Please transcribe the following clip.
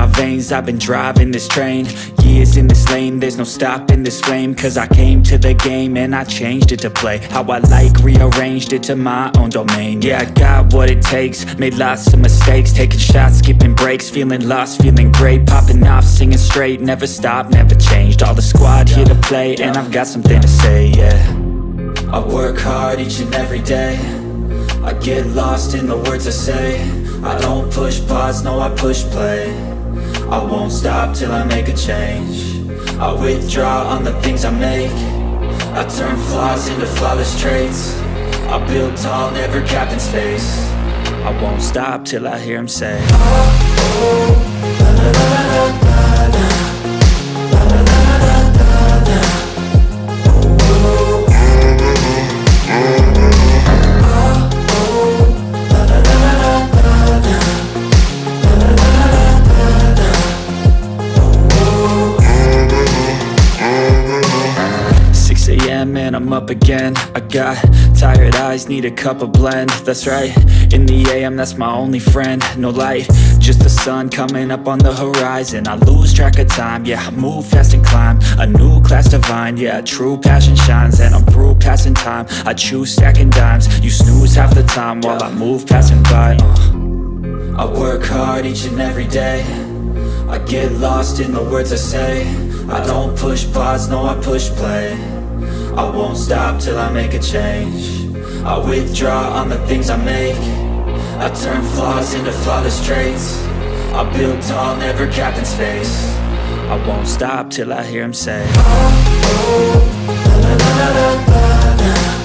veins, I've been driving this train. Years in this lane, there's no stopping this flame. Cause I came to the game and I changed it to play how I like, rearranged it to my own domain. Yeah, I got what it takes, made lots of mistakes, taking shots, skipping breaks, feeling lost, feeling great, popping off, singing straight, never stopped, never changed. All the squad here to play, and I've got something to say, yeah. I work hard each and every day, I get lost in the words I say. I don't push pause, no, I push play. I won't stop till I make a change. I withdraw on the things I make. I turn flaws into flawless traits. I build tall, never capped in space. I won't stop till I hear him say, oh, la la la la la la. And I'm up again. I got tired eyes, need a cup of blend. That's right, in the AM, that's my only friend. No light, just the sun coming up on the horizon. I lose track of time, yeah, I move fast and climb a new class divine, yeah, true passion shines. And I'm through passing time, I choose stacking dimes. You snooze half the time while I move passing by. I work hard each and every day, I get lost in the words I say. I don't push pause, no, I push play. I won't stop till I make a change. I withdraw on the things I make. I turn flaws into flawless traits. I build tall, never capped in space. I won't stop till I hear him say, oh, oh, la la la la la la.